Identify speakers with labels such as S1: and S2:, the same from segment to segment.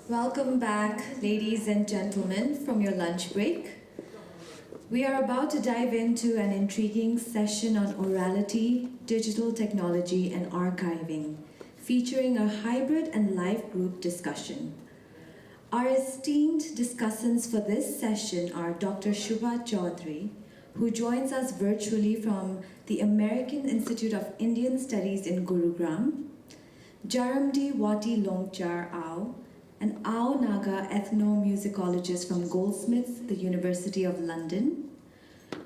S1: Welcome back, ladies and gentlemen, from your lunch break. We are about to dive into an intriguing session on orality, digital technology, and archiving, featuring a hybrid and live group discussion. Our esteemed discussants for this session are Dr. Shubha Chaudhary, who joins us virtually from the American Institute of Indian Studies in Gurugram, Jaramdi Wati Longchar Ao, an Ao Naga ethnomusicologist from Goldsmiths, the University of London,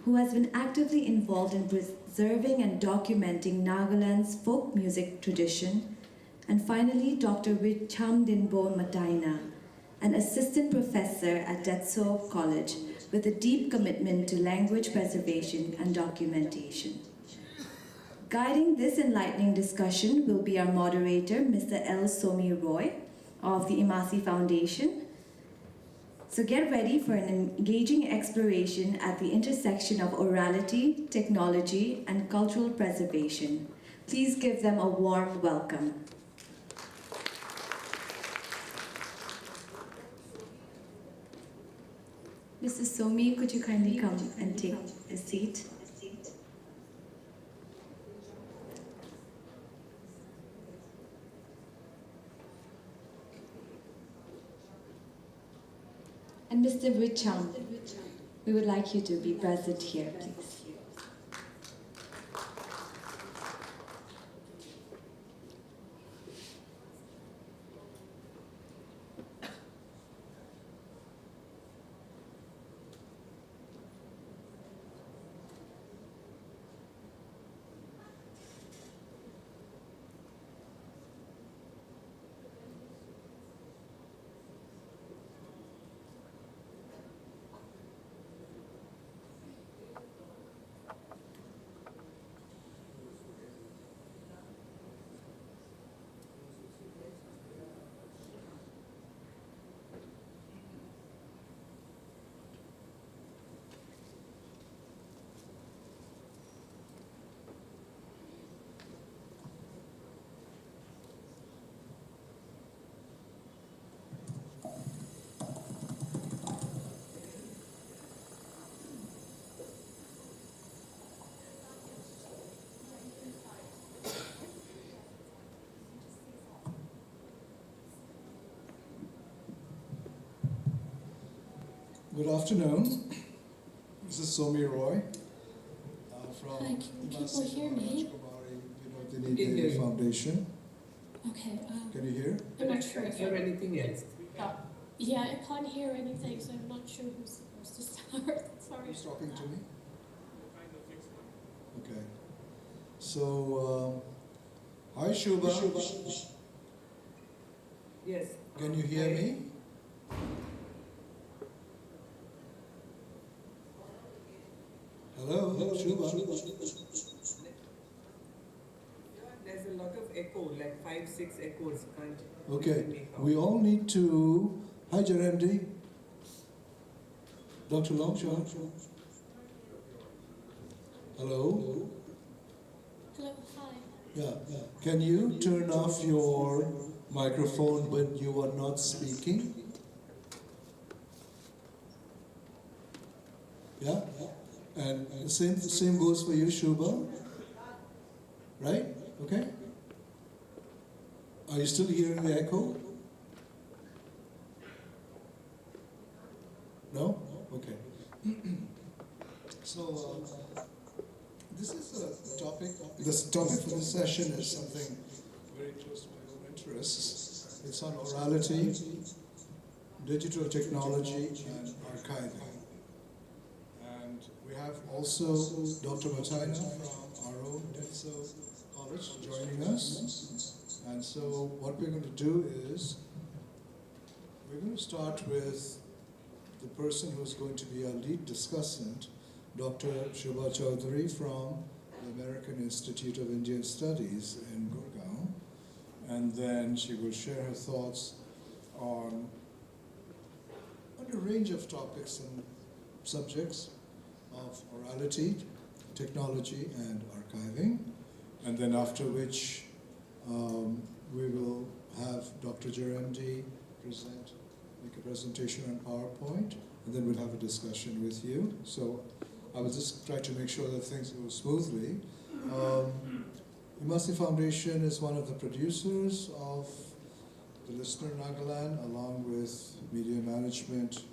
S1: who has been actively involved in preserving and documenting Nagaland's folk music tradition, and finally Dr. Wicham Dinbo Mataina, an assistant professor at Tetso College with a deep commitment to language preservation and documentation. Guiding this enlightening discussion will be our moderator, Mr. L. Somi Roy of the Imasi Foundation. So get ready for an engaging exploration at the intersection of orality, technology, and cultural preservation. Please give them a warm welcome. Mrs. Somi, could you kindly come and take a seat? And Mr. Wicham, we would like you to be present here, please.
S2: Good afternoon. This is Somi Roy from
S3: Hi, can people hear me?
S2: India Foundation.
S3: Okay.
S2: Can you hear?
S3: I'm not sure if
S4: hear anything else.
S3: Yeah, I can't hear anything, so I'm not sure who's supposed to start. Sorry.
S2: Who's talking to me? Okay. So, hi Shubha.
S4: Yes.
S2: Can you hear me? Hello, Shubha.
S4: There's a lot of echo, like 5-6 echoes. Can't
S2: Okay,
S4: make out.
S2: we all need to. Hi, Jaramdi. Dr. Longshaw. Hello.
S3: Hello, hi.
S2: Yeah. Can you turn off your microphone when you are not speaking? Yeah. And the same goes for you, Shubha. Right? Okay. Are you still hearing the echo? No? Okay. So, this is a topic. This topic for this session is something very close to my own interests. It's on orality, digital technology, and archiving. And we have also Dr. Mataina from our own Tetso College joining us. And so what we're going to do is, we're going to start with the person who's going to be our lead discussant, Dr. Shubha Chaudhary from the American Institute of Indian Studies in Gurgaon. And then she will share her thoughts on a range of topics and subjects of orality, technology, and archiving. And then after which We will have Dr. Jeremdi make a presentation on PowerPoint, and then we'll have a discussion with you. So I will just try to make sure that things go smoothly. Imasi Foundation is one of the producers of the Listener Nagaland, along with Media Management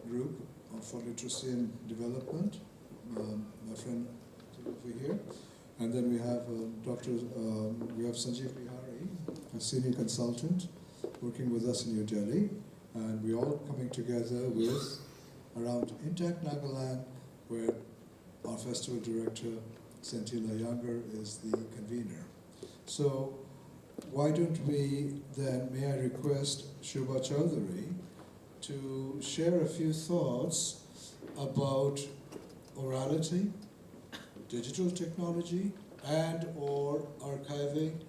S2: Group for Literacy and Development, my friend over here. And then we have we have Sanjeev Bihari, a senior consultant, working with us in New Delhi. And we're all coming together with around INTACH Nagaland, where our festival director, Sentila Younger, is the convener. So why don't we then, may I request Shubha Chaudhary to share a few thoughts about orality, digital technology, and or archiving,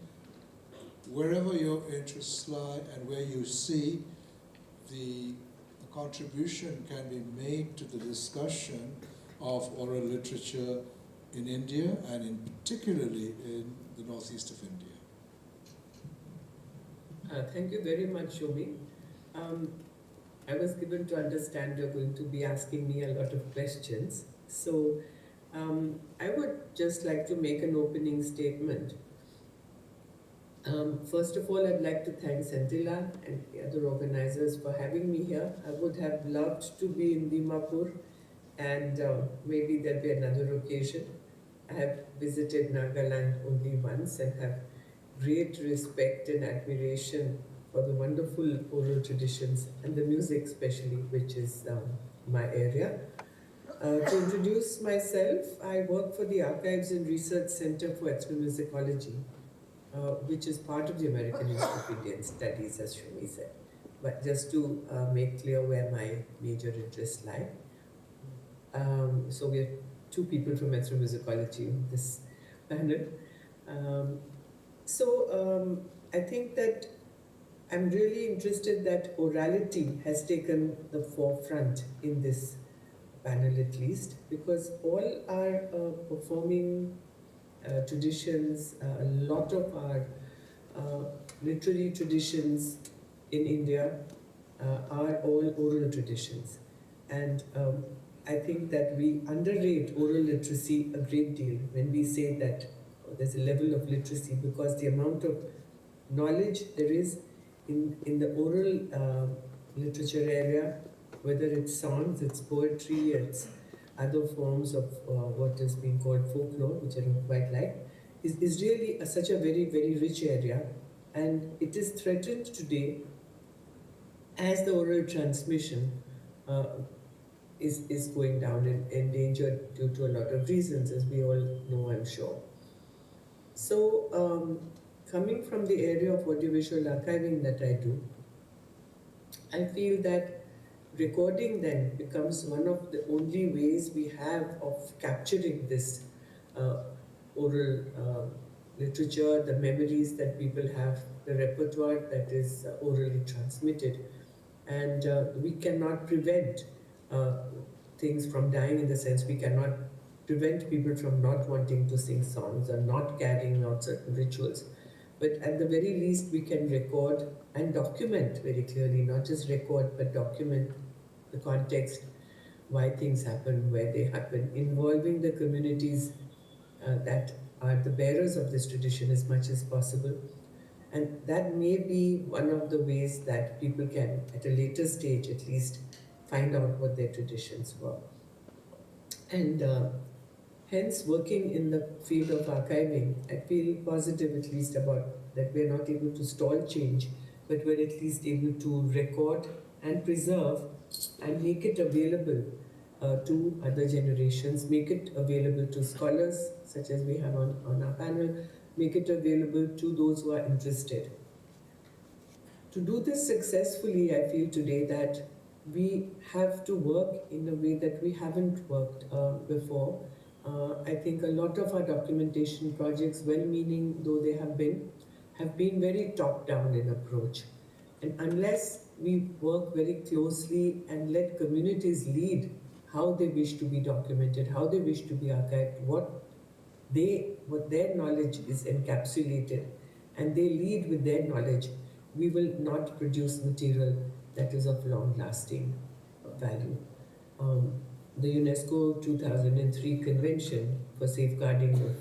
S2: wherever your interests lie and where you see the contribution can be made to the discussion of oral literature in India and in particularly in the northeast of India.
S4: Thank you very much, Shobi. I was given to understand you're going to be asking me a lot of questions. So I would just like to make an opening statement. First of all, I'd like to thank Sentila and the other organizers for having me here. I would have loved to be in Dimapur, and maybe there'll be another occasion. I have visited Nagaland only once and have great respect and admiration for the wonderful oral traditions and the music especially, which is my area. To introduce myself, I work for the Archives and Research Center for Ethnomusicology, which is part of the American Institute of Indian Studies, as Shumi said. But just to make clear where my major interests lie. So we have two people from ethnomusicology in this panel. I think that I'm really interested that orality has taken the forefront in this panel, at least, because all our performing traditions, a lot of our literary traditions in India are all oral traditions. And I think that we underrate oral literacy a great deal when we say that there's a level of literacy, because the amount of knowledge there is in the oral literature area, whether it's songs, it's poetry, it's other forms of what is being called folklore, which I don't quite like, is really such a very, very rich area. And it is threatened today as the oral transmission is going down and endangered due to a lot of reasons, as we all know, I'm sure. So, coming from the area of audiovisual archiving that I do, I feel that recording then becomes one of the only ways we have of capturing this oral literature, the memories that people have, the repertoire that is orally transmitted. And we cannot prevent things from dying, in the sense we cannot prevent people from not wanting to sing songs or not carrying out certain rituals. But at the very least, we can record and document very clearly, not just record, but document the context, why things happen, where they happen, involving the communities that are the bearers of this tradition as much as possible. And that may be one of the ways that people can, at a later stage at least, find out what their traditions were. And hence, working in the field of archiving, I feel positive at least about that we're not able to stall change, but we're at least able to record and preserve and make it available to other generations, make it available to scholars, such as we have on our panel, make it available to those who are interested. To do this successfully, I feel today that we have to work in a way that we haven't worked before. I think a lot of our documentation projects, well-meaning though they have been very top-down in approach. And unless we work very closely and let communities lead how they wish to be documented, how they wish to be archived, what their knowledge is encapsulated, and they lead with their knowledge, we will not produce material that is of long-lasting value. The UNESCO 2003 Convention for Safeguarding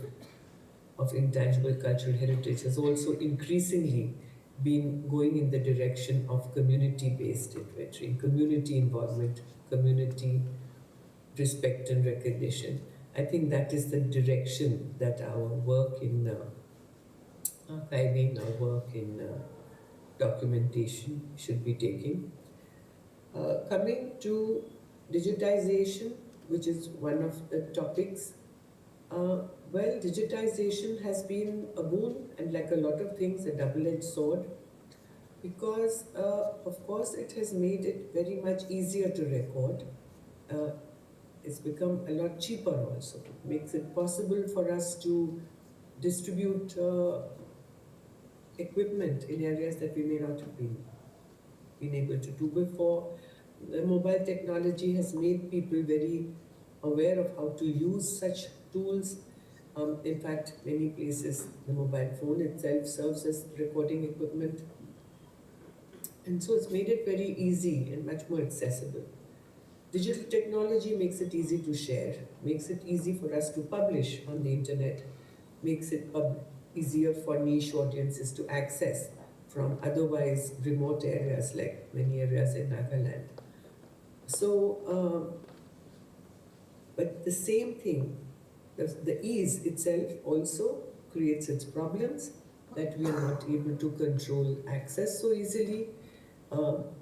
S4: of Intangible Cultural Heritage has also increasingly been going in the direction of community-based inventory, community involvement, community respect and recognition. I think that is the direction that our work in archiving, our work in documentation should be taking. Coming to digitization, which is one of the topics, well, digitization has been a boon, and like a lot of things, a double-edged sword, because of course it has made it very much easier to record. It's become a lot cheaper also. It makes it possible for us to distribute equipment in areas that we may not have been able to do before. The mobile technology has made people very aware of how to use such tools. In fact, many places, the mobile phone itself serves as recording equipment. And so it's made it very easy and much more accessible. Digital technology makes it easy to share, makes it easy for us to publish on the internet, makes it easier for niche audiences to access from otherwise remote areas like many areas in Nagaland. So, but the same thing, the ease itself also creates its problems, that we are not able to control access so easily.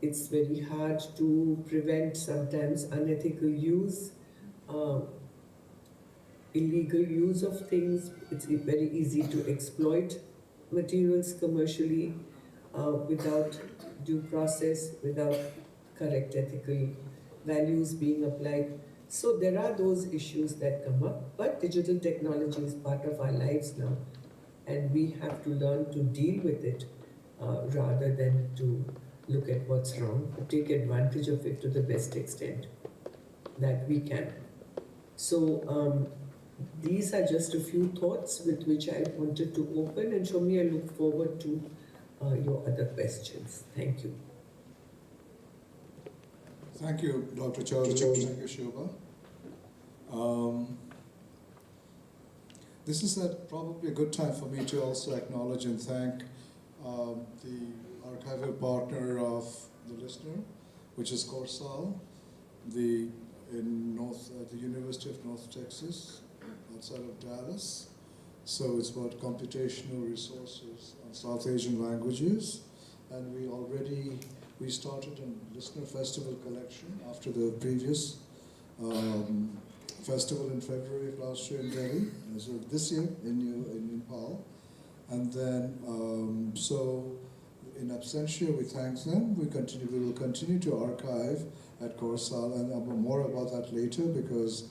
S4: It's very hard to prevent sometimes unethical use, illegal use of things. It's very easy to exploit materials commercially without due process, without correct ethical values being applied. So there are those issues that come up, but digital technology is part of our lives now, and we have to learn to deal with it rather than to look at what's wrong, but take advantage of it to the best extent that we can. So these are just a few thoughts with which I wanted to open, and Shomi, I look forward to your other questions. Thank you.
S2: Thank you, Dr. Chaudhary. Thank you, Shobha. This is probably a good time for me to also acknowledge and thank the archival partner of the listener, which is Corsal, the University of North Texas, outside of Dallas. So it's about computational resources on South Asian languages, and we started a listener festival collection after the previous festival in February of last year in Delhi, so this year in Nepal. And then, so in absentia, we thank them. We will continue to archive at Corsal, and more about that later because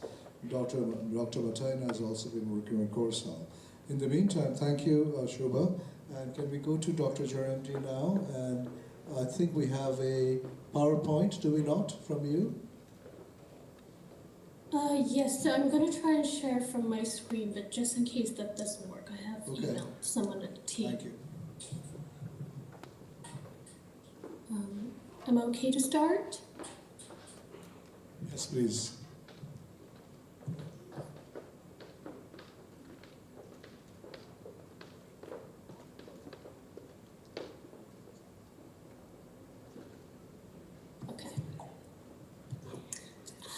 S2: Dr. Bataina has also been working with Corsal. In the meantime, thank you, Shobha. And can we go to Dr. Jayanti now? And I think we have a PowerPoint, do we not, from you?
S3: Yes, so I'm going to try and share from my screen, but just in case that doesn't work, I have emailed someone at the team.
S2: Thank you.
S3: Am I okay to start?
S2: Yes, please.
S3: Okay.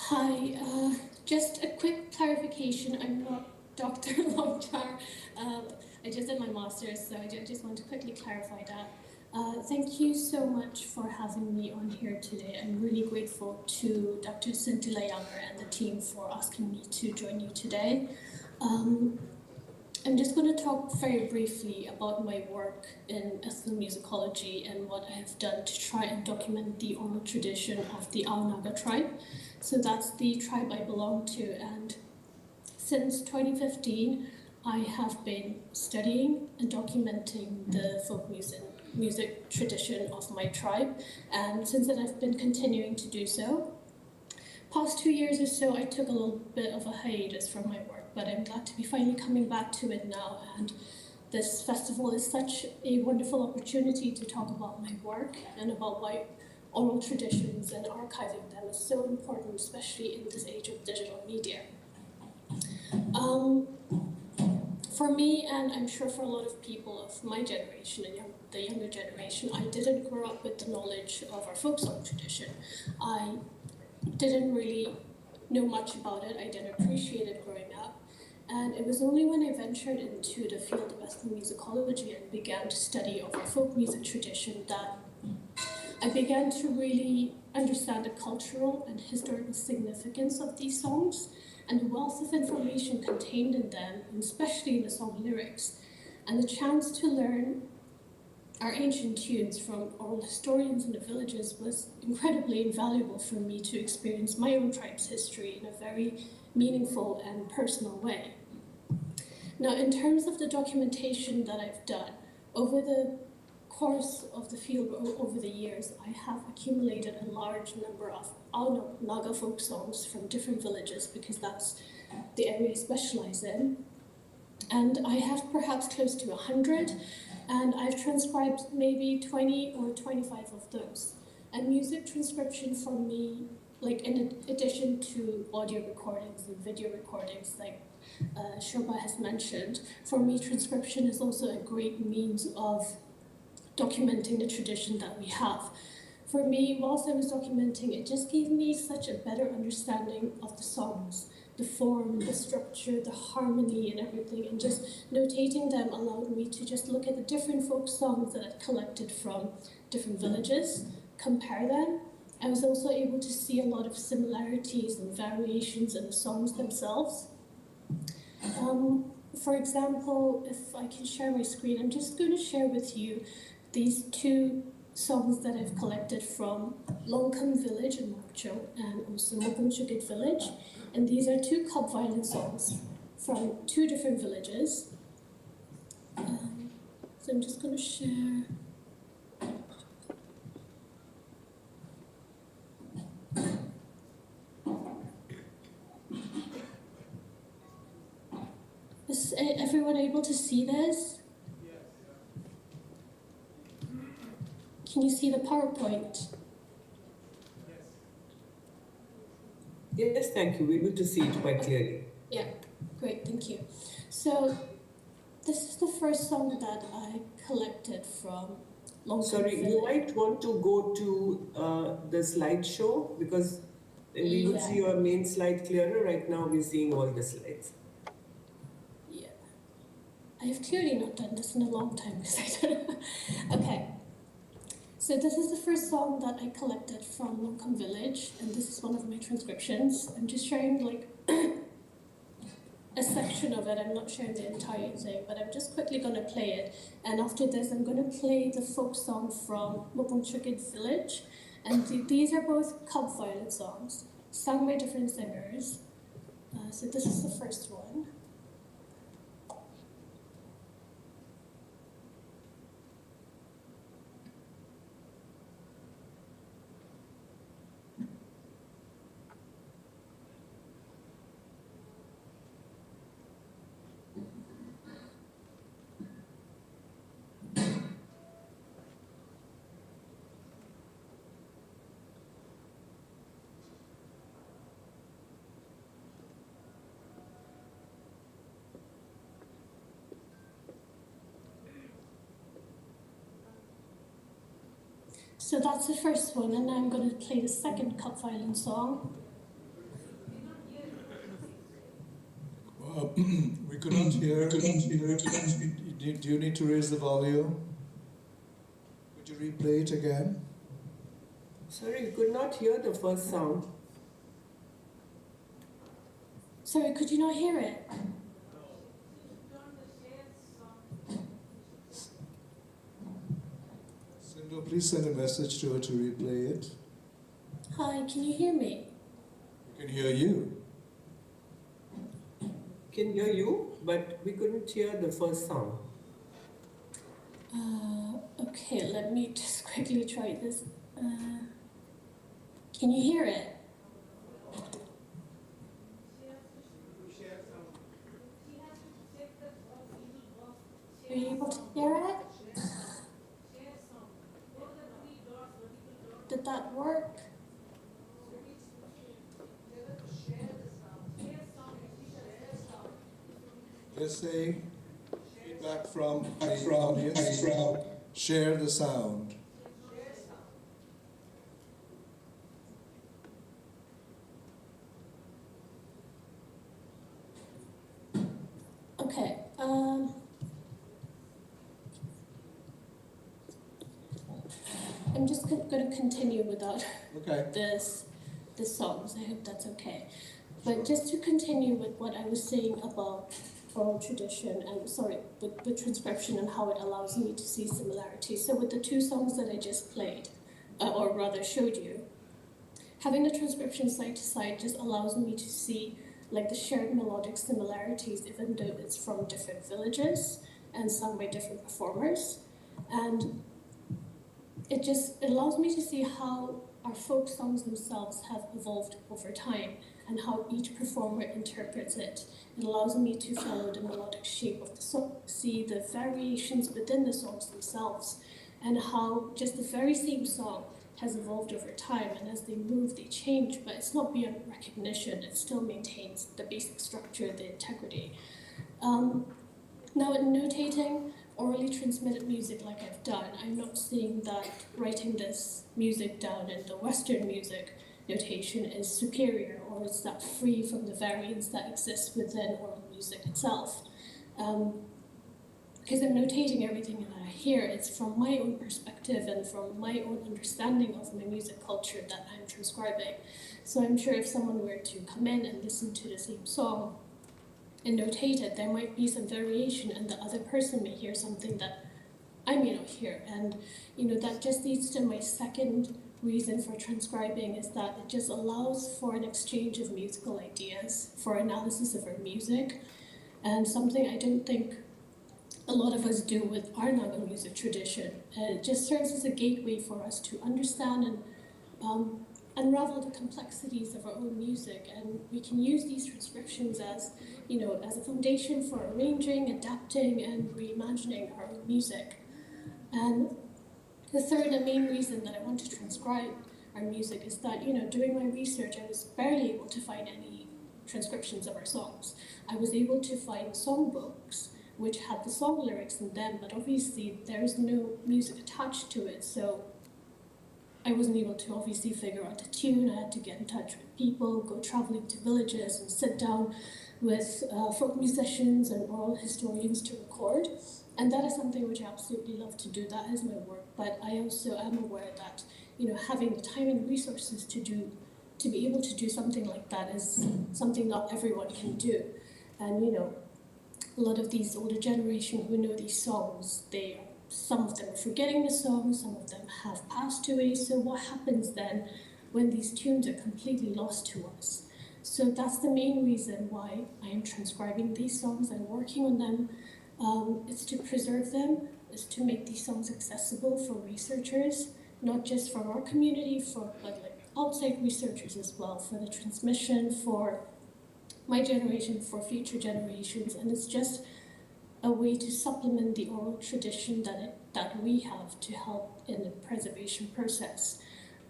S3: Hi, just a quick clarification. I'm not Dr. Longchar. I just did my master's, so I just want to quickly clarify that. Thank you so much for having me on here today. I'm really grateful to Dr. Sentila and the team for asking me to join you today. I'm just going to talk very briefly about my work in ethnomusicology and what I have done to try and document the oral tradition of the Ao Naga tribe. So that's the tribe I belong to, and since 2015, I have been studying and documenting the folk music tradition of my tribe, and since then I've been continuing to do so. Past 2 years or so, I took a little bit of a hiatus from my work, but I'm glad to be finally coming back to it now, and this festival is such a wonderful opportunity to talk about my work and about why oral traditions and archiving them is so important, especially in this age of digital media. For me, and I'm sure for a lot of people of my generation and the younger generation, I didn't grow up with the knowledge of our folk song tradition. I didn't really know much about it. I didn't appreciate it growing up. And it was only when I ventured into the field of ethnomusicology and began to study of our folk music tradition that I began to really understand the cultural and historical significance of these songs and the wealth of information contained in them, and especially in the song lyrics, and the chance to learn our ancient tunes from oral historians in the villages was incredibly invaluable for me to experience my own tribe's history in a very meaningful and personal way. Now, in terms of the documentation that I've done, over the course of the field, over the years, I have accumulated a large number of Ao Naga folk songs from different villages because that's the area I specialize in. And I have perhaps close to 100, and I've transcribed maybe 20 or 25 of those. And music transcription for me, like in addition to audio recordings and video recordings, like Shobha has mentioned, for me transcription is also a great means of documenting the tradition that we have. For me, whilst I was documenting, it just gave me such a better understanding of the songs, the form, the structure, the harmony and everything, and just notating them allowed me to just look at the different folk songs that I'd collected from different villages, compare them. I was also able to see a lot of similarities and variations in the songs themselves. For example, if I can share my screen, I'm just going to share with you these two songs that I've collected from Longcombe village in Mokcho and also Mokumchukit village. And these are two cup violin songs from two different villages. So I'm just going to share. Is everyone able to see this? Can you see the PowerPoint?
S4: Yes, thank you. We're able to see it quite clearly.
S3: Yeah, great, thank you. So this is the first song that I collected from Longcombe
S4: Sorry,
S3: village.
S4: you might want to go to the slideshow because then we would see your main slide clearer. Right now we're seeing all the slides.
S3: Yeah, I have clearly not done this in a long time because I don't know. Okay. So this is the first song that I collected from Longcombe village, and this is one of my transcriptions. I'm just sharing like a section of it. I'm not sharing the entire thing, but I'm just quickly going to play it. And after this, I'm going to play the folk song from Mokumchukit village. And these are both cup violin songs, sung by different singers. So this is the first one. So that's the first one, and now I'm going to play the second cup violin song.
S2: We could not hear. Do you need to raise the volume? Would you replay it again?
S4: Sorry, you could not hear the first sound.
S3: Sorry, could you not hear it?
S2: Sindhu, please send a message to her to replay it.
S3: Hi, can you hear me?
S2: We can hear you.
S4: Can hear you, but we couldn't hear the first sound.
S3: Okay, let me just quickly try this. Can you hear it? Did that work?
S2: Let's say feedback from the audience. Share the sound.
S3: Okay. I'm just going to continue without
S2: Okay.
S3: the songs. I hope that's okay. But just to continue with what I was saying about oral tradition and with transcription and how it allows me to see similarities. So with the two songs that I just played, or rather showed you, having the transcription side to side just allows me to see like the shared melodic similarities, even though it's from different villages and sung by different performers. And it allows me to see how our folk songs themselves have evolved over time and how each performer interprets it. It allows me to follow the melodic shape of the song, see the variations within the songs themselves, and how just the very same song has evolved over time, and as they move, they change, but it's not beyond recognition. It still maintains the basic structure, the integrity. Now, in notating orally transmitted music like I've done, I'm not saying that writing this music down in the Western music notation is superior or is that free from the variance that exists within oral music itself. Because I'm notating everything that I hear, it's from my own perspective and from my own understanding of my music culture that I'm transcribing. So I'm sure if someone were to come in and listen to the same song and notate it, there might be some variation and the other person may hear something that I may not hear. And that just leads to my second reason for transcribing, is that it just allows for an exchange of musical ideas, for analysis of our music, and something I don't think a lot of us do with our Naga music tradition. It just serves as a gateway for us to understand and unravel the complexities of our own music, and we can use these transcriptions as a foundation for arranging, adapting, and reimagining our own music. And the third and main reason that I want to transcribe our music is that, doing my research, I was barely able to find any transcriptions of our songs. I was able to find songbooks which had the song lyrics in them, but obviously there is no music attached to it, so I wasn't able to obviously figure out the tune. I had to get in touch with people, go traveling to villages and sit down with folk musicians and oral historians to record. And that is something which I absolutely love to do. That is my work. But I also am aware that, having the time and resources to be able to do something like that is something not everyone can do. And, a lot of these older generation who know these songs, some of them are forgetting the songs, some of them have passed away. So what happens then when these tunes are completely lost to us? So that's the main reason why I am transcribing these songs and working on them. It's to preserve them, it's to make these songs accessible for researchers, not just from our community, but like outside researchers as well, for the transmission, for my generation, for future generations. And it's just a way to supplement the oral tradition that we have to help in the preservation process.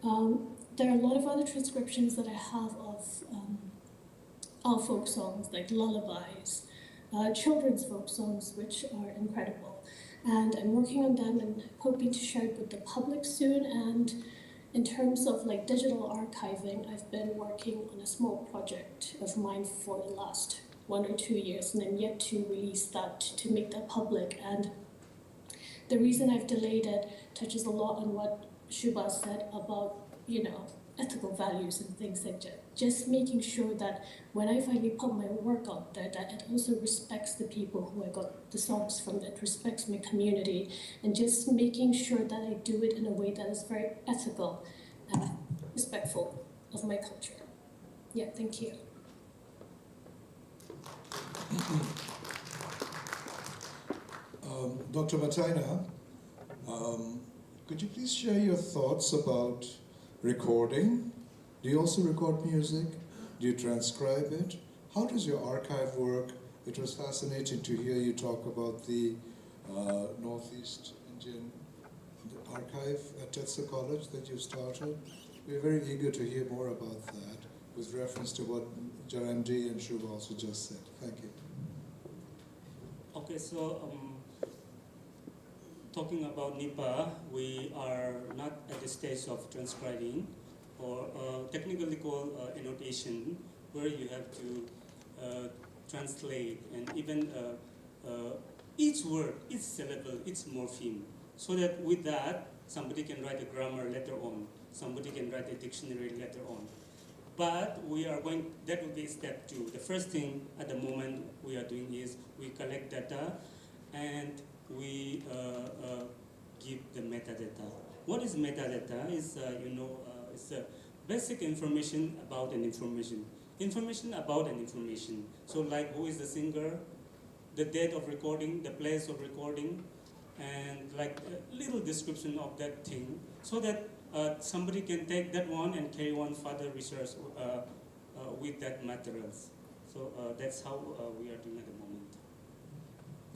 S3: There are a lot of other transcriptions that I have of folk songs, like lullabies, children's folk songs, which are incredible. And I'm working on them and hoping to share it with the public soon. And in terms of like digital archiving, I've been working on a small project of mine for the last 1 or 2 years, and I'm yet to release that, to make that public. And the reason I've delayed it touches a lot on what Shubha said about, ethical values and things like that. Just making sure that when I finally put my work out there, that it also respects the people who I got the songs from, it respects my community, and just making sure that I do it in a way that is very ethical and respectful of my culture. Yeah, thank you.
S2: Dr. Mataina, could you please share your thoughts about recording? Do you also record music? Do you transcribe it? How does your archive work? It was fascinating to hear you talk about the Northeast Indian the archive at Tetso College that you started. We're very eager to hear more about that with reference to what Jaramdi and Shubha also just said. Thank you.
S5: Okay, so talking about NIPA, we are not at the stage of transcribing or technically called annotation, where you have to translate and even each word, each syllable, each morpheme, so that with that, somebody can write a grammar later on, somebody can write a dictionary later on. But we are going, that will be step 2. The first thing at the moment we are doing is we collect data and we give the metadata. What is metadata? Is it's basic information about an information. Information about an information. So like who is the singer, the date of recording, the place of recording, and like a little description of that thing, so that somebody can take that one and carry on further research with that materials. So that's how we are doing at the moment.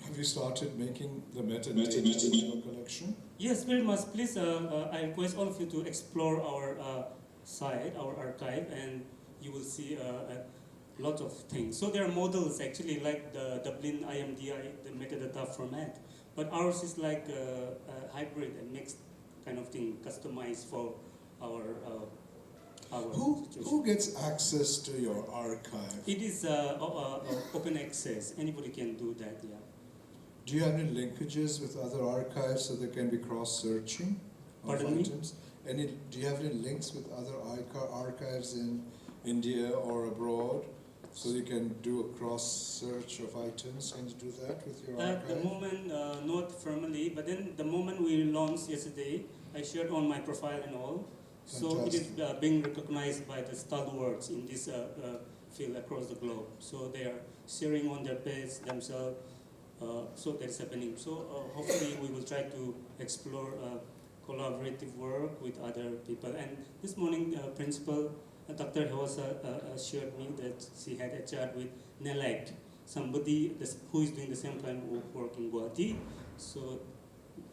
S2: Have you started making the metadata in your collection?
S5: Yes, very much. Please, I request all of you to explore our site, our archive, and you will see a lot of things. So there are models actually like the Dublin IMDI, the metadata format, but ours is like a hybrid and mixed kind of thing, customized for our
S2: Who gets access to your archive?
S5: It is open access. Anybody can do that. Yeah.
S2: Do you have any linkages with other archives so there can be cross-searching of
S5: Pardon me?
S2: items? Do you have any links with other archives in India or abroad so you can do a cross-search of items? Can you do that with your archive?
S5: At the moment, not formally, but then the moment we launched yesterday, I shared on my profile and all. So it is being recognized by the stalwarts in this field across the globe. So they are sharing on their page themselves. So that is happening. So hopefully we will try to explore collaborative work with other people. And this morning, Principal Dr. Hewasa assured me that she had a chat with Nagaland, somebody who is doing the same kind of work in Guwahati. So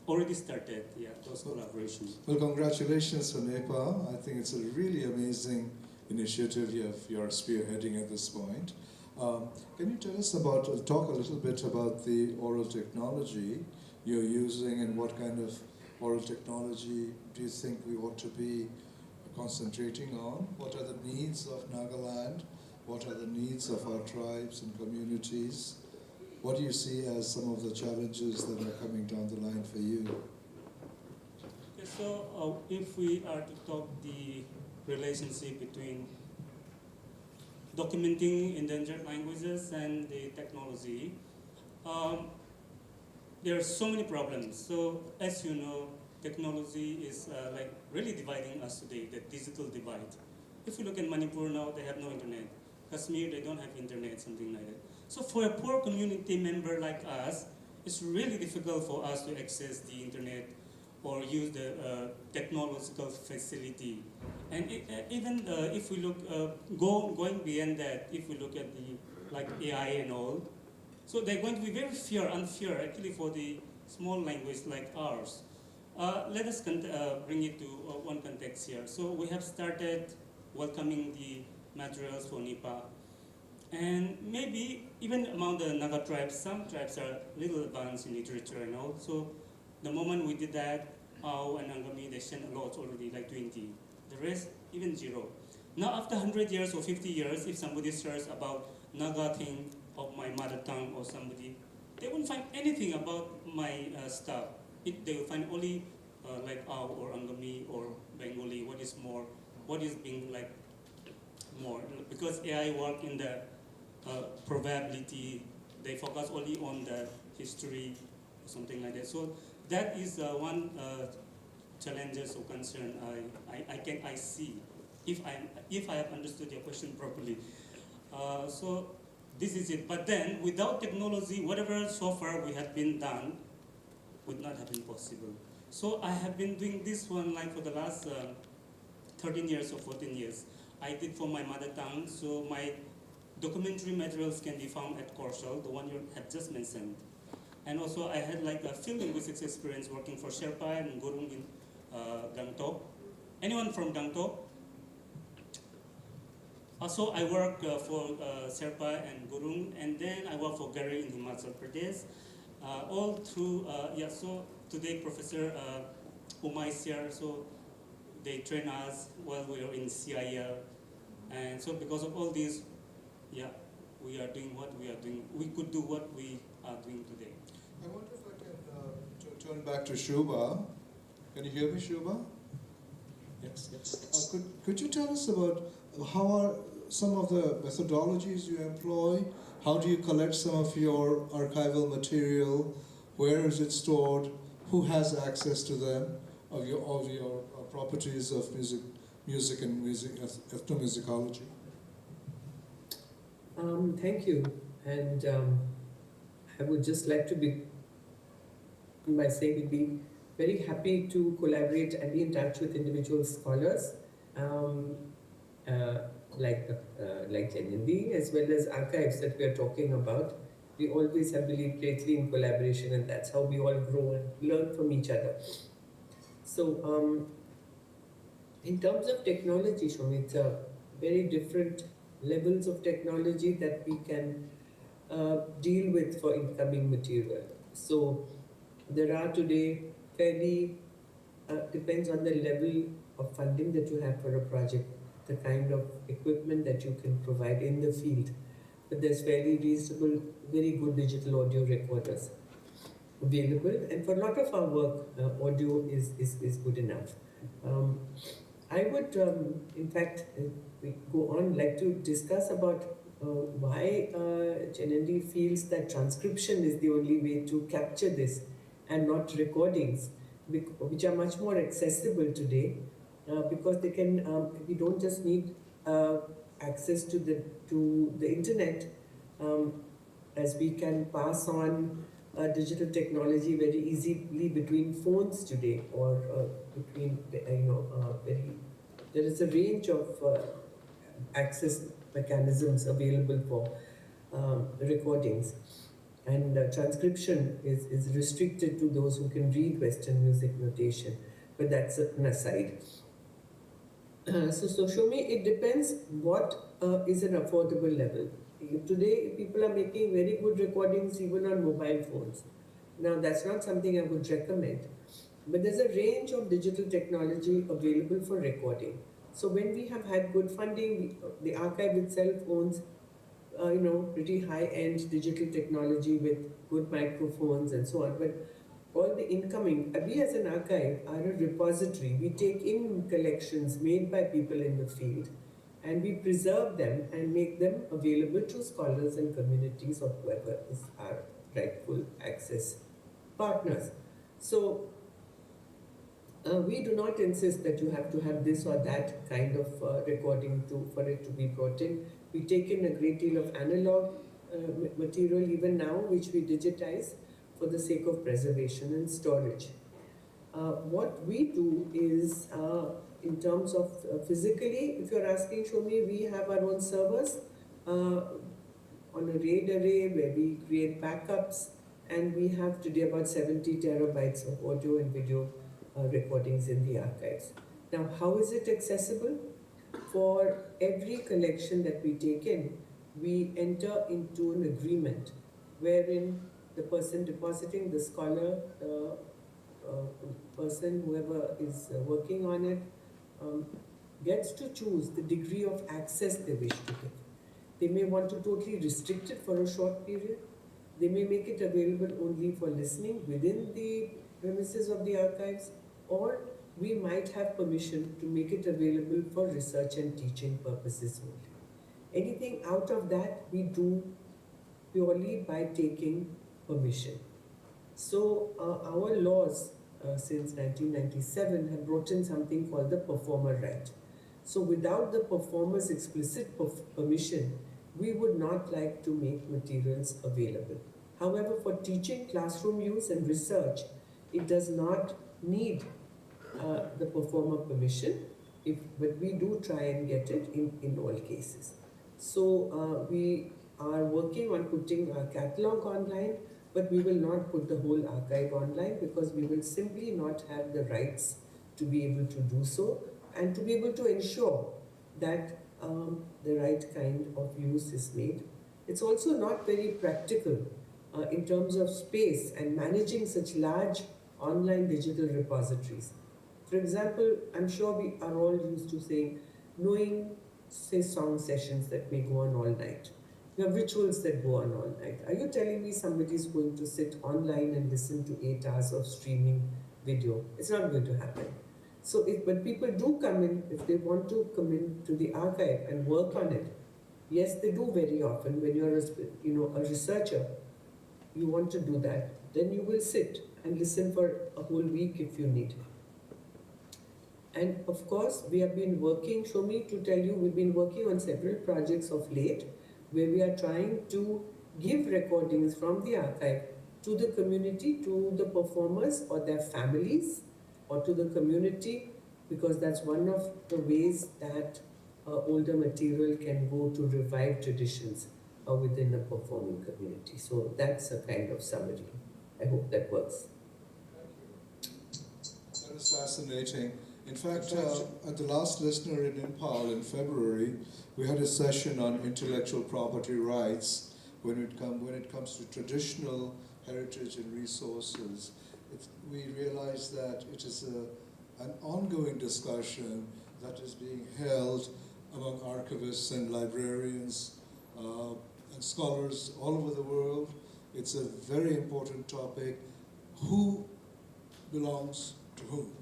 S5: already started, yeah, those collaborations.
S2: Well, congratulations for Nepal. I think it's a really amazing initiative you're spearheading at this point. Can you tell us talk a little bit about the oral technology you're using and what kind of oral technology do you think we ought to be concentrating on? What are the needs of Nagaland? What are the needs of our tribes and communities? What do you see as some of the challenges that are coming down the line for you?
S5: Okay, so if we are to talk the relationship between documenting endangered languages and the technology, there are so many problems. So as you know, technology is like really dividing us today, the digital divide. If you look at Manipur now, they have no internet. Kashmir, they don't have internet, something like that. So for a poor community member like us, it's really difficult for us to access the internet or use the technological facility. And even if we look, going beyond that, if we look at the like AI and all, so they're going to be very unfair actually for the small language like ours. Let us bring it to one context here. So we have started welcoming the materials for NIPA. And maybe even among the Naga tribes, some tribes are a little advanced in literature and all. So the moment we did that, Ao and Angami, they sent a lot already, like 20. The rest, even 0. Now after 100 years or 50 years, if somebody searches about Naga thing of my mother tongue or somebody, they won't find anything about my stuff. They will find only like Ao or Angami or Bengali, what is being like more. Because AI work in the probability, they focus only on the history or something like that. So that is one challenges or concern I see if I have understood your question properly. So this is it. But then without technology, whatever so far we have been done would not have been possible. So I have been doing this one like for the last 13 years or 14 years. I did for my mother tongue, so my documentary materials can be found at Korsal, the one you have just mentioned. And also I had like a field linguistics experience working for Sherpa and Gurung in Gangtok. Anyone from Gangtok? Also, I work for Sherpa and Gurung, and then I work for Gary in Himachal Pradesh. All through, so today Professor Umay is here, so they train us while we are in CIL. And so because of all these, we are doing what we are doing. We could do what we are doing today.
S2: I wonder if I can turn back to Shubha. Can you hear me, Shubha?
S5: Yes.
S2: Could you tell us about how are some of the methodologies you employ? How do you collect some of your archival material? Where is it stored? Who has access to them? Of your properties of music and ethnomusicology?
S4: Thank you. And I would just like to begin by saying we'd be very happy to collaborate and be in touch with individual scholars like NND, as well as archives that we are talking about. We always have believed greatly in collaboration, and that's how we all grow and learn from each other. So in terms of technology, Shomi, it's a very different levels of technology that we can deal with for incoming material. So there are today fairly, depends on the level of funding that you have for a project, the kind of equipment that you can provide in the field. But there's fairly reasonable, very good digital audio recorders available, and for a lot of our work, audio is good enough. I would, in fact, we go on, like to discuss about why NND feels that transcription is the only way to capture this and not recordings, which are much more accessible today, because they can, we don't just need access to the internet, as we can pass on digital technology very easily between phones today, or between, there is a range of access mechanisms available for recordings. And transcription is restricted to those who can read Western music notation, but that's an aside. So show me, it depends what is an affordable level. Today, people are making very good recordings even on mobile phones. Now, that's not something I would recommend, but there's a range of digital technology available for recording. So when we have had good funding, the archive itself owns pretty high-end digital technology with good microphones and so on. But all the incoming, we as an archive are a repository. We take in collections made by people in the field, and we preserve them and make them available to scholars and communities or whoever is our rightful access partners. So we do not insist that you have to have this or that kind of recording for it to be brought in. We take in a great deal of analog material even now, which we digitize for the sake of preservation and storage. What we do is, in terms of physically, if you're asking, Shomi, we have our own servers on a RAID array where we create backups, and we have today about 70 terabytes of audio and video recordings in the archives. Now, how is it accessible? For every collection that we take in, we enter into an agreement wherein the person depositing, the scholar, person, whoever is working on it, gets to choose the degree of access they wish to give. They may want to totally restrict it for a short period. They may make it available only for listening within the premises of the archives, or we might have permission to make it available for research and teaching purposes only. Anything out of that we do purely by taking permission. So our laws since 1997 have brought in something called the performer right. So without the performer's explicit permission, we would not like to make materials available. However, for teaching, classroom use and research, it does not need the performer permission, but we do try and get it in all cases. So we are working on putting our catalog online, but we will not put the whole archive online because we will simply not have the rights to be able to do so and to be able to ensure that the right kind of use is made. It's also not very practical in terms of space and managing such large online digital repositories. For example, I'm sure we are all used to saying, knowing, say, song sessions that may go on all night. You have rituals that go on all night. Are you telling me somebody is going to sit online and listen to 8 hours of streaming video? It's not going to happen. So, but people do come in, if they want to come in to the archive and work on it. Yes, they do very often. When you're a researcher, you want to do that. Then you will sit and listen for a whole week if you need. And of course, we have been working, Shomi, to tell you, we've been working on several projects of late where we are trying to give recordings from the archive to the community, to the performers or their families, or to the community, because that's one of the ways that older material can go to revive traditions within a performing community. So that's a kind of summary. I hope that works.
S2: That is fascinating. In fact, at the last Listener in Impal in February, we had a session on intellectual property rights when it comes to traditional heritage and resources. We realized that it is an ongoing discussion that is being held among archivists and librarians and scholars all over the world. It's a very important topic. Who belongs to whom?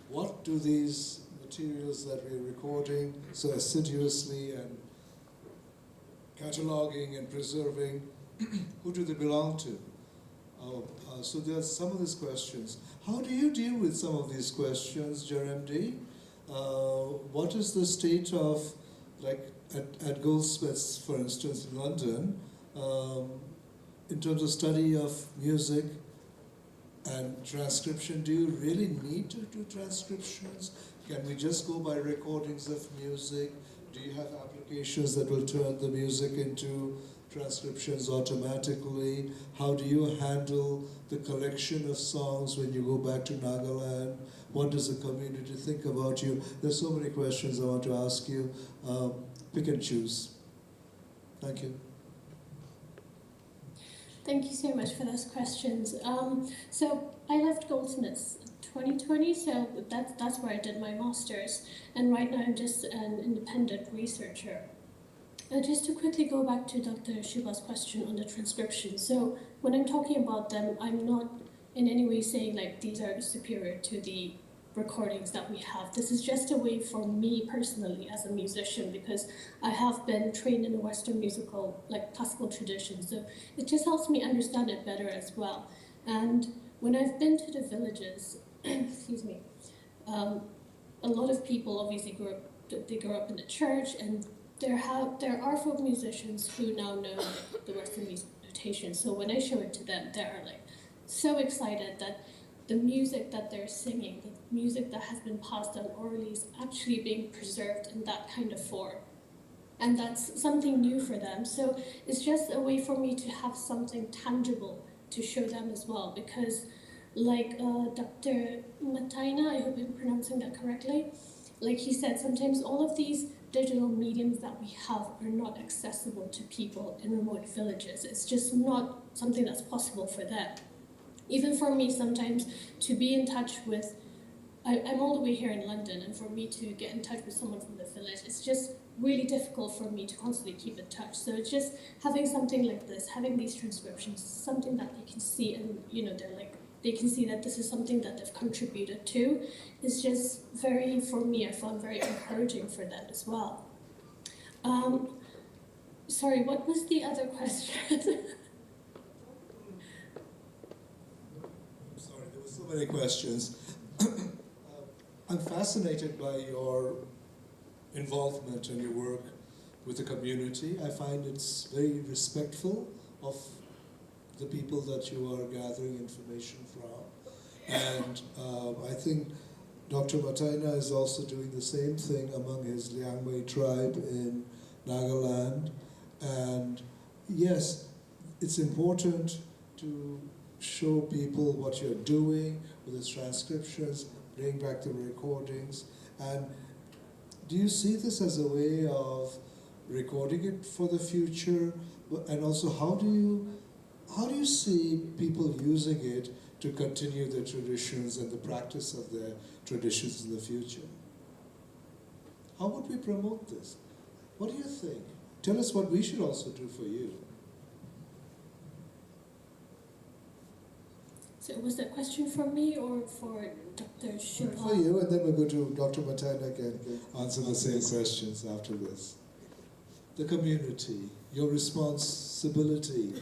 S2: What do these materials that we're recording so assiduously and cataloging and preserving, who do they belong to? So there's some of these questions. How do you deal with some of these questions, Jeremdi? What is the state of, like at Goldsmiths, for instance, in London, in terms of study of music and transcription? Do you really need to do transcriptions? Can we just go by recordings of music? Do you have applications that will turn the music into transcriptions automatically? How do you handle the collection of songs when you go back to Nagaland? What does the community think about you? There's so many questions I want to ask you. Pick and choose. Thank you.
S3: Thank you so much for those questions. So I left Goldsmiths 2020, so that's where I did my master's, and right now I'm just an independent researcher. Just to quickly go back to Dr. Shiva's question on the transcription. So when I'm talking about them, I'm not in any way saying like these are superior to the recordings that we have. This is just a way for me personally as a musician, because I have been trained in a Western musical, like classical tradition, so it just helps me understand it better as well. And when I've been to the villages, excuse me, a lot of people obviously grew up in the church, and there are folk musicians who now know the Western music notation. So when I show it to them, they're like so excited that the music that they're singing, the music that has been passed down orally, is actually being preserved in that kind of form. And that's something new for them. So it's just a way for me to have something tangible to show them as well. Because like Dr. Mataina, I hope I'm pronouncing that correctly, like he said, sometimes all of these digital mediums that we have are not accessible to people in remote villages. It's just not something that's possible for them. Even for me, sometimes to be in touch with, I'm all the way here in London, and for me to get in touch with someone from the village, it's just really difficult for me to constantly keep in touch. So it's just having something like this, having these transcriptions, something that they can see, and they can see that this is something that they've contributed to, is just very, for me, I found very encouraging for them as well. Sorry, what was the other question?
S2: So many questions. I'm fascinated by your involvement and your work with the community. I find it's very respectful of the people that you are gathering information from. And I think Dr. Mataina is also doing the same thing among his Liangmei tribe in Nagaland. And yes, it's important to show people what you're doing with its transcriptions, bring back the recordings, and do you see this as a way of recording it for the future? And also, how do you see people using it to continue their traditions and the practice of their traditions in the future? How would we promote this? What do you think? Tell us what we should also do for you.
S3: So was that question for me or for Dr. Shubha?
S2: For you, and then we'll go to Dr. Matanak and answer the same questions after this. The community, your responsibility.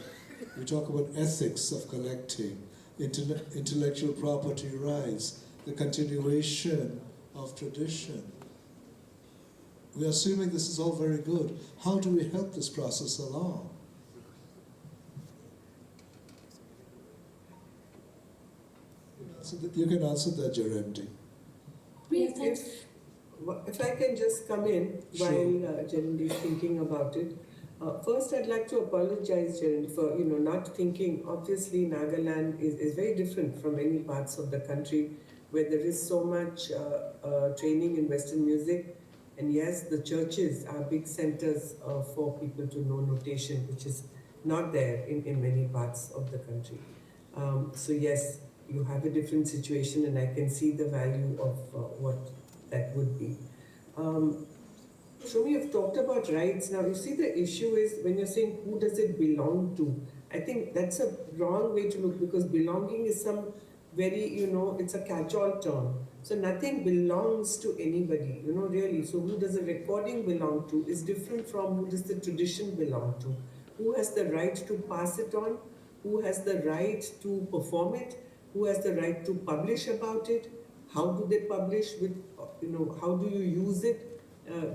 S2: We talk about ethics of collecting, intellectual property rights, the continuation of tradition. We're assuming this is all very good. How do we help this process along? So that you can answer that, Jarendi.
S3: Yeah, thanks.
S4: If I can just come in
S2: Sure.
S4: while Jarendi is thinking about it. First, I'd like to apologize, Jarendi, for not thinking. Obviously, Nagaland is very different from many parts of the country where there is so much training in Western music. And yes, the churches are big centers for people to know notation, which is not there in many parts of the country. So yes, you have a different situation, and I can see the value of what that would be. Shumi, you've talked about rights. Now, you see, the issue is when you're saying who does it belong to, I think that's a wrong way to look, because belonging is some very, it's a catch-all term. So nothing belongs to anybody, really. So who does the recording belong to is different from who does the tradition belong to. Who has the right to pass it on? Who has the right to perform it? Who has the right to publish about it? How do they publish? With, how do you use it?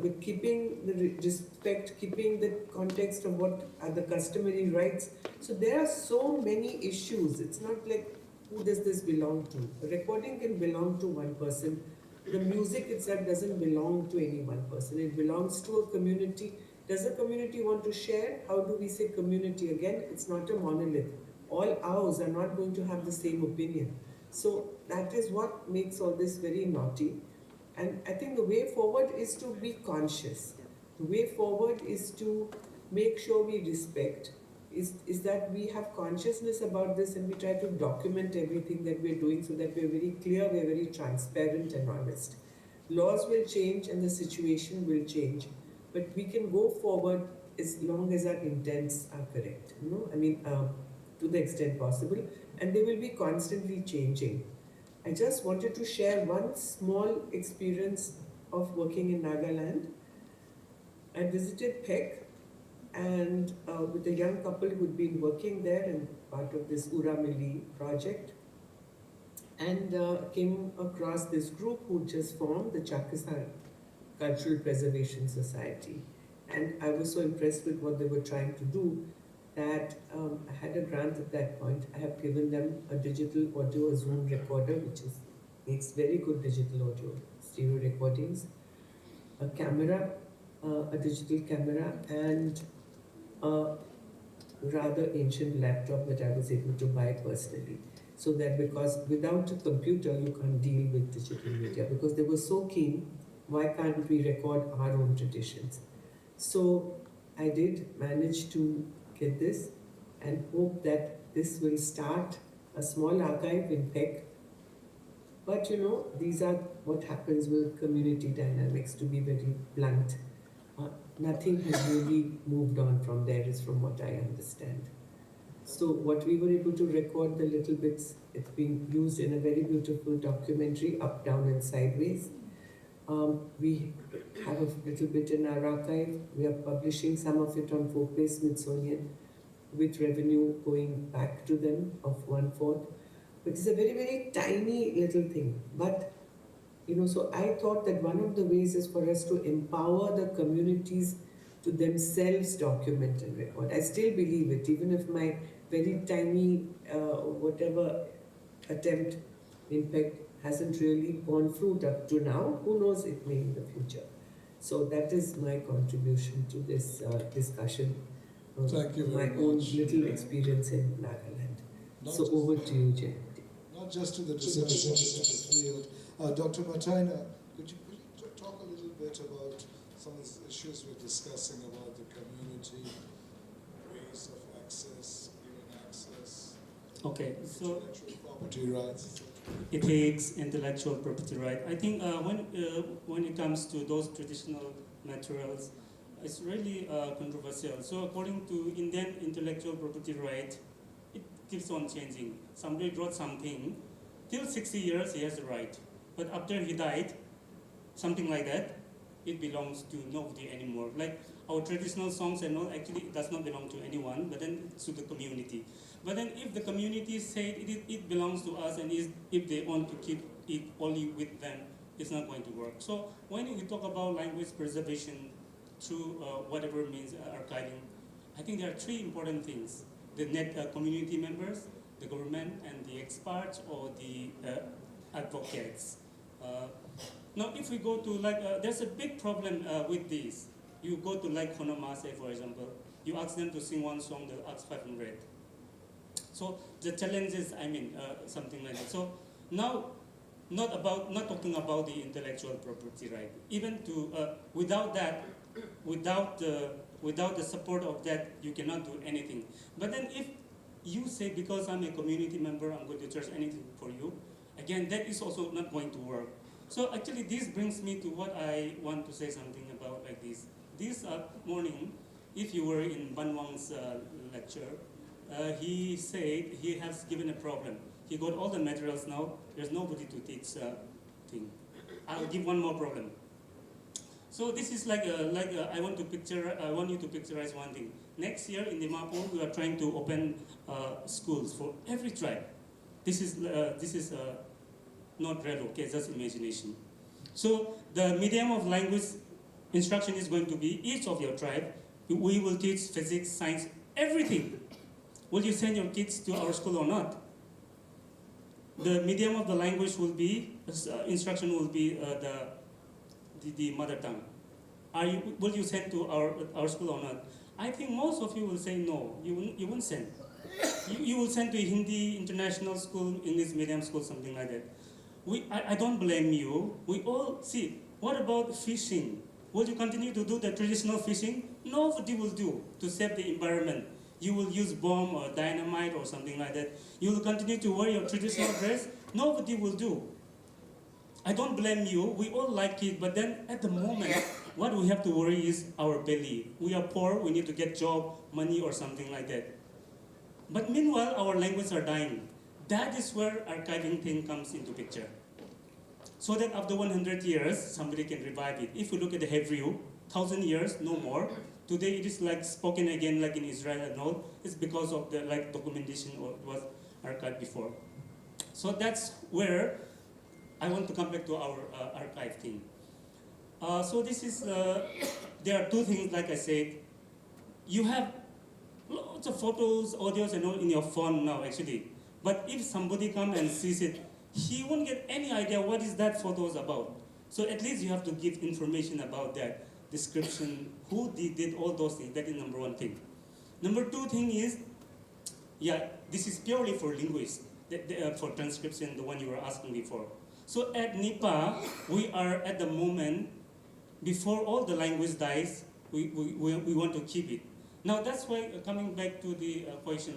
S4: With keeping the respect, keeping the context of what are the customary rights. So there are so many issues. It's not like who does this belong to. A recording can belong to one person. The music itself doesn't belong to any one person. It belongs to a community. Does the community want to share? How do we say community? Again, it's not a monolith. All ours are not going to have the same opinion. So that is what makes all this very naughty. And I think the way forward is to be conscious. The way forward is to make sure we respect, is that we have consciousness about this, and we try to document everything that we're doing so that we're very clear, we're very transparent and honest. Laws will change and the situation will change, but we can go forward as long as our intents are correct, to the extent possible, and they will be constantly changing. I just wanted to share one small experience of working in Nagaland. I visited Pek and with a young couple who'd been working there and part of this Orality project, and came across this group who just formed the Chakistan Cultural Preservation Society. And I was so impressed with what they were trying to do that I had a grant at that point. I have given them a digital audio, a Zoom recorder, which makes very good digital audio, stereo recordings, a camera, a digital camera, and a rather ancient laptop that I was able to buy personally. So that, because without a computer, you can't deal with digital media, because they were so keen, why can't we record our own traditions? So I did manage to get this and hope that this will start a small archive in Pek. But these are what happens with community dynamics, to be very blunt. Nothing has really moved on from there, is from what I understand. So what we were able to record, the little bits, it's been used in a very beautiful documentary, Up, Down and Sideways. We have a little bit in our archive. We are publishing some of it on Folkways Smithsonian, with revenue going back to them of 1/4. Which is a very, very tiny little thing. But so I thought that one of the ways is for us to empower the communities to themselves document and record. I still believe it, even if my very tiny whatever attempt, in fact, hasn't really borne fruit up to now. Who knows, it may in the future. So that is my contribution to this discussion.
S2: Thank you very
S4: my own
S2: much.
S4: little experience in Nagaland.
S2: Not
S4: So
S2: just,
S4: over to you, Jay.
S2: not just to the discipline, but to the field. Dr. Mataina, could you talk a little bit about some of the issues we're discussing about the community, ways of access, giving access,
S5: Okay, so
S2: intellectual property rights?
S5: ethics, intellectual property right. I think when it comes to those traditional materials, it's really controversial. So according to Indian intellectual property right, it keeps on changing. Somebody wrote something, till 60 years he has the right, but after he died, something like that, it belongs to nobody anymore. Like our traditional songs and all, actually it does not belong to anyone, but then it's to the community. But then if the community say it belongs to us, and if they want to keep it only with them, it's not going to work. So when we talk about language preservation through whatever means archiving, I think there are three important things: the community members, the government, and the experts or the advocates. Now, if we go to there's a big problem with this. You go to Honomase, for example, you ask them to sing one song, they'll ask 500. So the challenge is, something like that. So now, not talking about the intellectual property right. Even to without that, without the support of that, you cannot do anything. But then if you say, because I'm a community member, I'm going to charge anything for you, again, that is also not going to work. So actually, this brings me to what I want to say something about like this. This morning, if you were in Ban Wang's lecture, he said he has given a problem. He got all the materials now. There's nobody to teach thing. I'll give one more problem. So this is I want you to picturize one thing. Next year in the Dimapur, we are trying to open schools for every tribe. This is not real, okay, just imagination. So the medium of language instruction is going to be each of your tribe. We will teach physics, science, everything. Will you send your kids to our school or not? The medium of the language will be, instruction will be the mother tongue. Will you send to our school or not? I think most of you will say no, you won't send. You will send to a Hindi international school, English medium school, something like that. I don't blame you. We all see, what about fishing? Will you continue to do the traditional fishing? Nobody will do to save the environment. You will use bomb or dynamite or something like that. You will continue to wear your traditional dress. Nobody will do. I don't blame you. We all like it, but then at the moment, what we have to worry is our belly. We are poor, we need to get job, money or something like that. But meanwhile, our languages are dying. That is where archiving thing comes into picture. So that after 100 years, somebody can revive it. If you look at the Hebrew, 1,000 years, no more. Today it is like spoken again, like in Israel and all. It's because of the documentation or was archived before. So that's where I want to come back to our archive thing. So this is, there are two things, like I said. You have lots of photos, audios and all in your phone now actually. But if somebody comes and sees it, he won't get any idea what is that photo is about. So at least you have to give information about that, description, who did all those things. That is number one thing. Number two thing is, this is purely for linguists, for transcription, the one you were asking before. So at NIPA, we are at the moment, before all the language dies, we want to keep it. Now that's why, coming back to the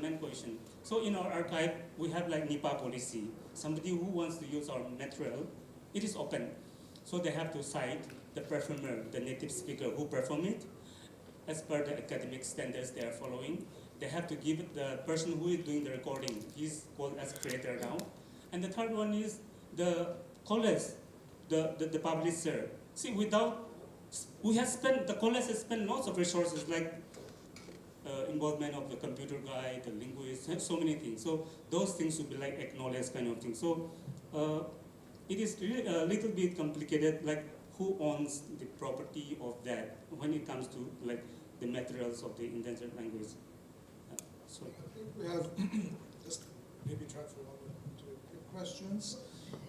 S5: main question. So in our archive, we have NIPA policy. Somebody who wants to use our material, it is open. So they have to cite the performer, the native speaker who perform it, as per the academic standards they are following. They have to give it the person who is doing the recording. He's called as creator now. And the third one is the college, the publisher. See, the college has spent lots of resources involvement of the computer guy, the linguist, so many things. So those things should be acknowledged kind of thing. So it is really a little bit complicated, who owns the property of that when it comes to the materials of the endangered language. So
S2: I think we have just maybe time for one or two quick questions.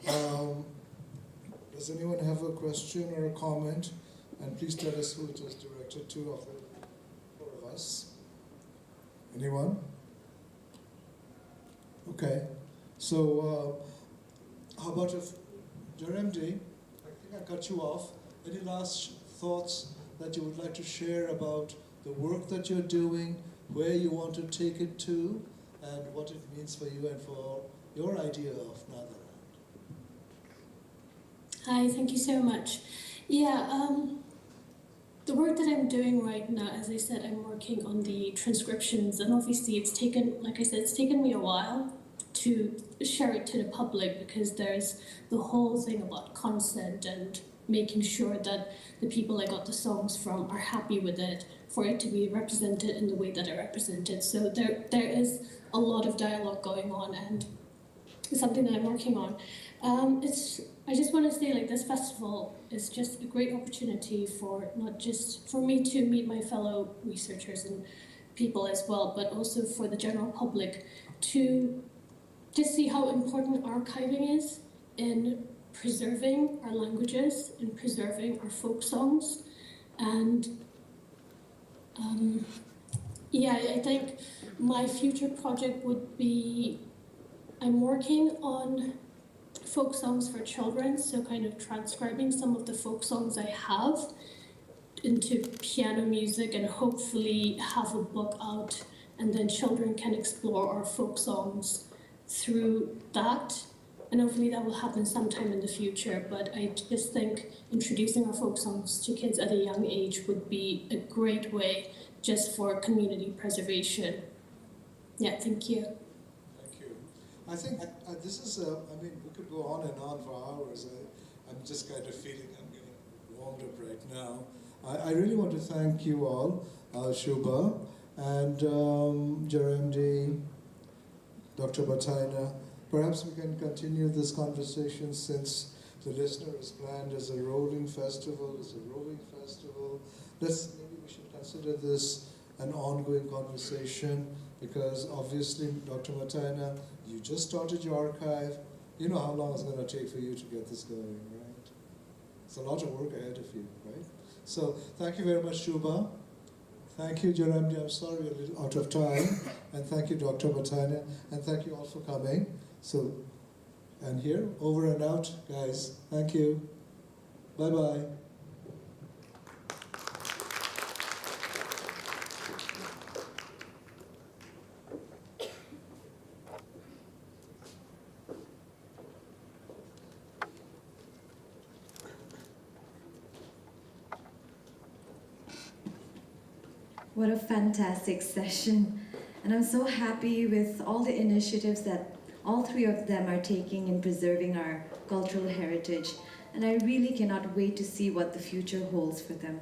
S2: Does anyone have a question or a comment? And please tell us who it was directed to of the four of us. Anyone? Okay, so how about if, Jeremdi, I think I cut you off. Any last thoughts that you would like to share about the work that you're doing, where you want to take it to, and what it means for you and for your idea of Nagaland?
S3: Hi, thank you so much. Yeah, the work that I'm doing right now, as I said, I'm working on the transcriptions, and obviously it's taken, like I said, it's taken me a while to share it to the public because there's the whole thing about consent and making sure that the people I got the songs from are happy with it, for it to be represented in the way that I represent it. So there is a lot of dialogue going on, and it's something that I'm working on. I just want to say, like, this festival is just a great opportunity for not just for me to meet my fellow researchers and people as well, but also for the general public to just see how important archiving is in preserving our languages, in preserving our folk songs. And yeah, I think my future project would be, I'm working on folk songs for children, so kind of transcribing some of the folk songs I have into piano music and hopefully have a book out, and then children can explore our folk songs through that. And hopefully that will happen sometime in the future, but I just think introducing our folk songs to kids at a young age would be a great way just for community preservation. Yeah, thank you.
S2: Thank you. I think this is, I mean, we could go on and on for hours. I'm just kind of feeling I'm getting warmed up right now. I really want to thank you all, Shubha and Jeremdi, Dr. Bataina. Perhaps we can continue this conversation since the listener is planned as a rolling festival, Maybe we should consider this an ongoing conversation, because obviously, Dr. Bataina, you just started your archive. You know how long it's going to take for you to get this going, right? It's a lot of work ahead of you, right? So thank you very much, Shubha. Thank you, Jeremdi. I'm sorry we're a little out of time. And thank you, Dr. Bataina. And thank you all for coming. So, and here, over and out, guys. Thank you. Bye-bye.
S1: What a fantastic session. And I'm so happy with all the initiatives that all three of them are taking in preserving our cultural heritage. And I really cannot wait to see what the future holds for them.